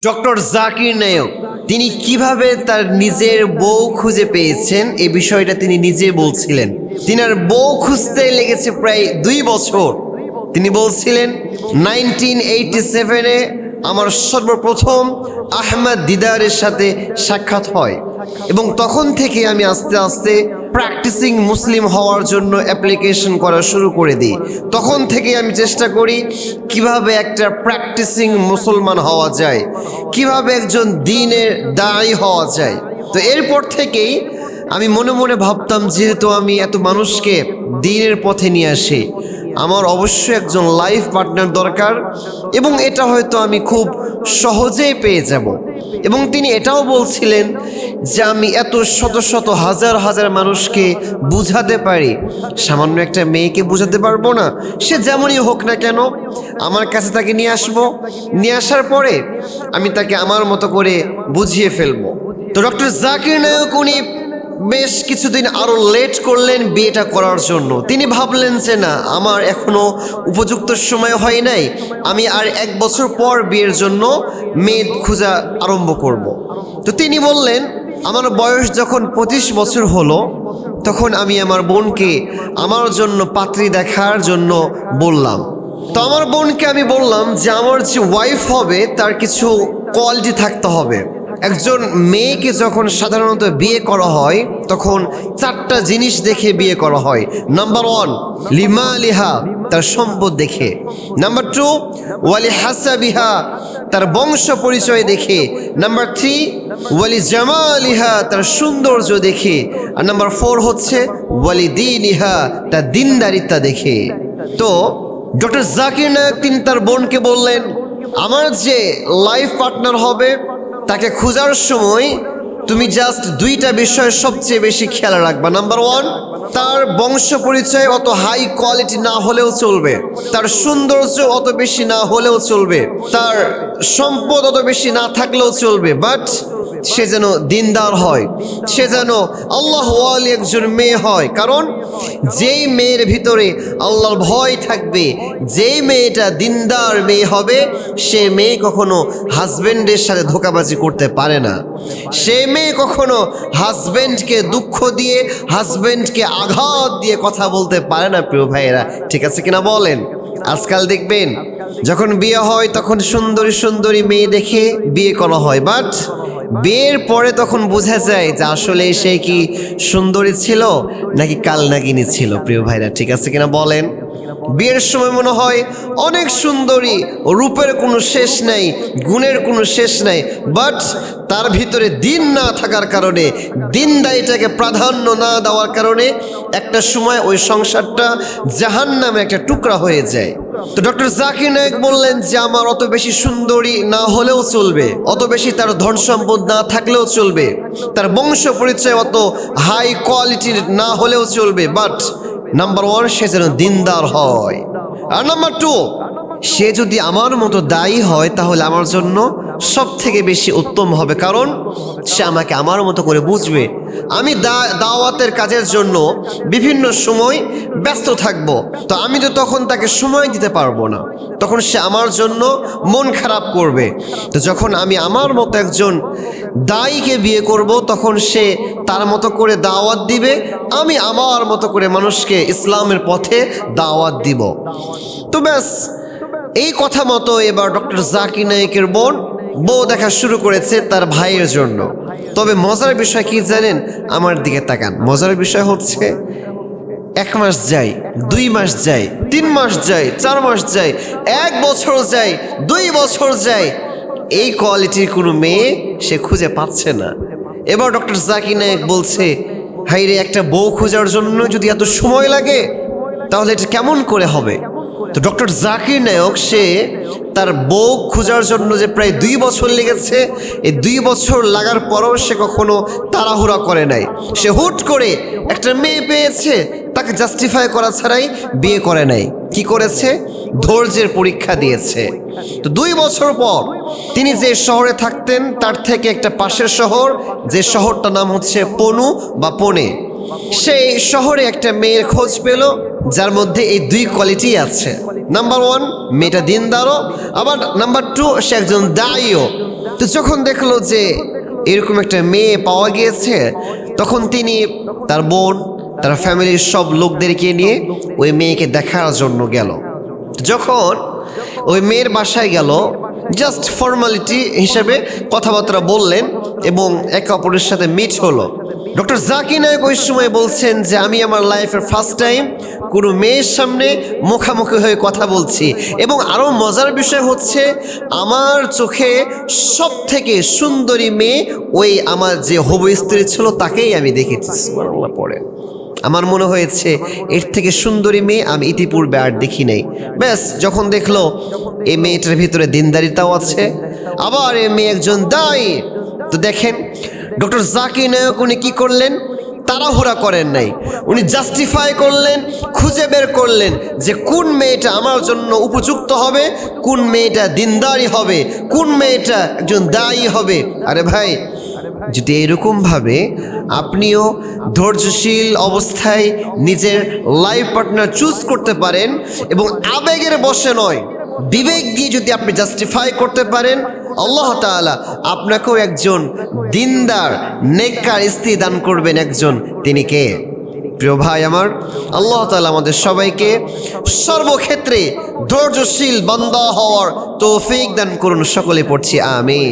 Doctor Zakir Naik তিনি কিভাবে তার নিজের বউ খুঁজে পেয়েছেন এই বিষয়টা তিনি নিজে বলছিলেন। তিনার বউ খুঁজতে লেগেছে প্রায় 2 বছর। তিনি বলছিলেন 1987-এ আমার সর্বপ্রথম আহমদ দিদারের সাথে সাক্ষাৎ হয় এবং তখন থেকে আমি আস্তে আস্তে প্র্যাকটিসিং মুসলিম হওয়ার জন্য অ্যাপ্লিকেশন করা শুরু করে দিই। তখন থেকে আমি চেষ্টা করি কিভাবে একটা প্র্যাকটিসিং মুসলমান হওয়া যায়, কিভাবে একজন দ্বীনের দায়ী হওয়া যায়। তো এরপর থেকেই আমি মনে মনে ভাবতাম, যেহেতু আমি এত মানুষকে দ্বীনের পথে নিয়ে আসি, আমার অবশ্যই একজন লাইফ পার্টনার দরকার এবং এটা হয়তো আমি খুব সহজেই পেয়ে যাব। এবং তিনি এটাও বলছিলেন যে আমি এত শত শত হাজার হাজার মানুষকে বুঝাতে পারি, সামান্য একটা মেয়েকে বুঝাতে পারবো না? সে যেমনই হোক না কেন, আমার কাছে তাকে নিয়ে আসবো, নিয়ে আসার পরে আমি তাকে আমার মতো করে বুঝিয়ে ফেলবো। তো ডক্টর জাকির নায়ক উনি বেশ কিছুদিন আরো লেট করলেন বিয়েটা করার জন্য। তিনি ভাবলেন যে না, আমার এখনো উপযুক্ত সময় হয় নাই, আমি আর 1 বছর পর বিয়ের জন্য মেয়ে খোঁজা আরম্ভ করব। তো তিনি বললেন, আমার বয়স যখন 25 বছর হলো, তখন আমি আমার বোনকে আমার জন্য পাত্রী দেখার জন্য বললাম। তো আমার বোনকে আমি বললাম যে আমার যে ওয়াইফ হবে তার কিছু কোয়ালিটি থাকতে হবে। একজন মেয়েকে যখন সাধারণত বিয়ে করা হয় তখন 4টা জিনিস দেখে বিয়ে করা হয়। নাম্বার 1, লিমা লিহা, তার সম্পদ দেখে। নাম্বার 2, ওয়ালি হাসাবিহা, তার বংশ পরিচয় দেখে। নাম্বার 3, ওয়ালি জামালিহা, তার সৌন্দর্য দেখে। আর নাম্বার 4 হচ্ছে ওয়ালি দীনিহা, তার দিনদারিতা দেখে। তো ডক্টর জাকির নায়ক তিনি তার বোনকে বললেন, আমার যে লাইফ পার্টনার হবে তাকে খোঁজার সময় তুমি জাস্ট 2টা বিষয় সবচেয়ে বেশি খেয়াল রাখবা। নাম্বার 1, তার বংশ পরিচয় অত হাই কোয়ালিটি না হলেও চলবে, তার সৌন্দর্য অত বেশি না হলেও চলবে, তার সম্পদ অত বেশি না থাকলেও চলবে, বাট সে যেন দিনদার হয়, সে যেন আল্লাহ ওয়ালি একজন মেয়ে হয়। কারণ যেই মেয়ের ভিতরে আল্লাহর ভয় থাকবে, যেই মেয়েটা দিনদার মেয়ে হবে, সে মেয়ে কখনো হাজবেন্ডের সাথে ধোঁকাবাজি করতে পারে না। সে মেয়ে কখনো হাজবেন্ডকে দুঃখ দিয়ে, হাজবেন্ডকে আঘাত দিয়ে কথা বলতে পারে না। প্রিয় ভাইয়েরা, ঠিক আছে কিনা বলেন? আজকাল দেখবেন যখন বিয়ে হয় তখন সুন্দরী সুন্দরী মেয়ে দেখে বিয়ে করা হয়, বাট বিয়ের পরে তখন বোঝা যায় যে আসলে সে কি সুন্দরী ছিল নাকি কালনাগিনী ছিল। প্রিয় ভাইরা, ঠিক আছে কিনা বলেন? বিয়ের সময় মনে হয় অনেক সুন্দরী, রূপের কোনো শেষ নাই, গুণের কোনো শেষ নাই, বাট তার ভিতরে দিন না থাকার কারণে, দিনদারিটাকে প্রাধান্য না দেওয়ার কারণে একটা সময় ওই সংসারটা জাহান্নামে একটা টুকরা হয়ে যায়। তো ডক্টর জাকির নায়ক বললেন যে আমার অত বেশি সুন্দরী না হলেও চলবে, অত বেশি তার ধন সম্পদ না থাকলেও চলবে, তার বংশ পরিচয় অত হাই কোয়ালিটির না হলেও চলবে, বাট নাম্বার 1, সে যেন দিনদার হয়। আর নাম্বার 2, সে যদি আমার মতো দায়ী হয় তাহলে আমার জন্য সব থেকে বেশি উত্তম হবে, কারণ সে আমাকে আমার মতো করে বুঝবে। আমি দাওয়াতের কাজের জন্য বিভিন্ন সময় ব্যস্ত থাকব, তো আমি তো তখন তাকে সময় দিতে পারবো না, তখন সে আমার জন্য মন খারাপ করবে। তো যখন আমি আমার মতো একজন দায়ীকে বিয়ে করব, তখন সে তার মতো করে দাওয়াত দিবে, আমি আমার মতো করে মানুষকে ইসলামের পথে দাওয়াত দিব। তো ব্যাস এই কথা মতো এবার ডক্টর জাকির নায়কের বোন বউ দেখা শুরু করেছে তার ভাইয়ের জন্য। তবে মজার বিষয় কি জানেন? আমার দিকে তাকান। মজার বিষয় হচ্ছে 1 মাস যায়, 2 মাস যায়, 3 মাস যায়, 4 মাস যায়, 1 বছর যায়, 2 বছর যায়, এই কোয়ালিটির কোনো মেয়ে সে খুঁজে পাচ্ছে না। এবার ডক্টর জাকির নায়ক বলছে, হাইরে, একটা বউ খোঁজার জন্য যদি এত সময় লাগে তাহলে এটা কেমন করে হবে? তো ডক্টর জাকির নায়ক সে তার বউ খোঁজার জন্য যে প্রায় 2 বছর লেগেছে, এই 2 বছর লাগার পরও সে কখনো তাড়াহুড়া করে নাই। সে হুট করে একটা মেয়ে পেয়েছে, তাকে জাস্টিফাই করা ছাড়াই বিয়ে করে নাই। কি করেছে? ধৈর্যের পরীক্ষা দিয়েছে। তো 2 বছর পর তিনি যে শহরে থাকতেন তার থেকে একটা পাশের শহর, যে শহরটার নাম হচ্ছে পনু বা পনে, সেই শহরে একটা মেয়ের খোঁজ পেল যার মধ্যে এই 2 কোয়ালিটি আছে। নাম্বার 1, মেয়েটা দিনদারও, আবার নাম্বার 2, সে একজন দায়ীও। তো যখন দেখলো যে এরকম একটা মেয়ে পাওয়া গিয়েছে, তখন তিনি তার বোন, তার ফ্যামিলির সব লোকদেরকে নিয়ে ওই মেয়েকে দেখার জন্য গেল। যখন ওই মেয়ের বাসায় গেল, জাস্ট ফর্মালিটি হিসেবে কথাবার্তা বললেন এবং একে অপরের সাথে মিট হলো। ডক্টর জাকির নায়েক ওই সময় বলছেন যে আমি আমার লাইফের ফার্স্ট টাইম কোনো মেয়ের সামনে মুখামুখি হয়ে কথা বলছি, এবং আরও মজার বিষয় হচ্ছে আমার চোখে সব থেকে সুন্দরী মেয়ে ওই আমার যে হবু স্ত্রী ছিল তাকেই আমি দেখেছি। সুবহানাল্লাহ পড়ে আমার মনে হয়েছে এর থেকে সুন্দরী মেয়ে আমি ইতিপূর্বে আর দেখি নাই। ব্যাস যখন দেখলো এই মেয়েটার ভিতরে দিনদারিতাও আছে, আবার এই মেয়ে একজন দায়ী, তো দেখেন ডক্টর জাকির নায়েক উনি কি করলেন, তাড়াহুড়া করেন নাই, উনি জাস্টিফাই করলেন, খুঁজে বের করলেন যে কোন মেয়েটা আমার জন্য উপযুক্ত হবে, কোন মেয়েটা দিনদারি হবে, কোন মেয়েটা একজন দায়ী হবে। আরে ভাই, যদি এরকমভাবে আপনিও ধৈর্যশীল অবস্থায় নিজের লাইফ পার্টনার চুজ করতে পারেন এবং আবেগের বশে নয়, বিবেক দিয়ে যদি আপনি জাস্টিফাই করতে পারেন, আল্লাহ তাআলা আপনাকেও একজন দিনদার নেককার স্ত্রী দান করবেন একজন। তিনি কে? প্রিয় ভাই আমার, আল্লাহ তাআলা আমাদের সবাইকে সর্বক্ষেত্রে ধৈর্যশীল বান্দা হওয়ার তৌফিক দান করুন। সকলে পড়ছি আমিন।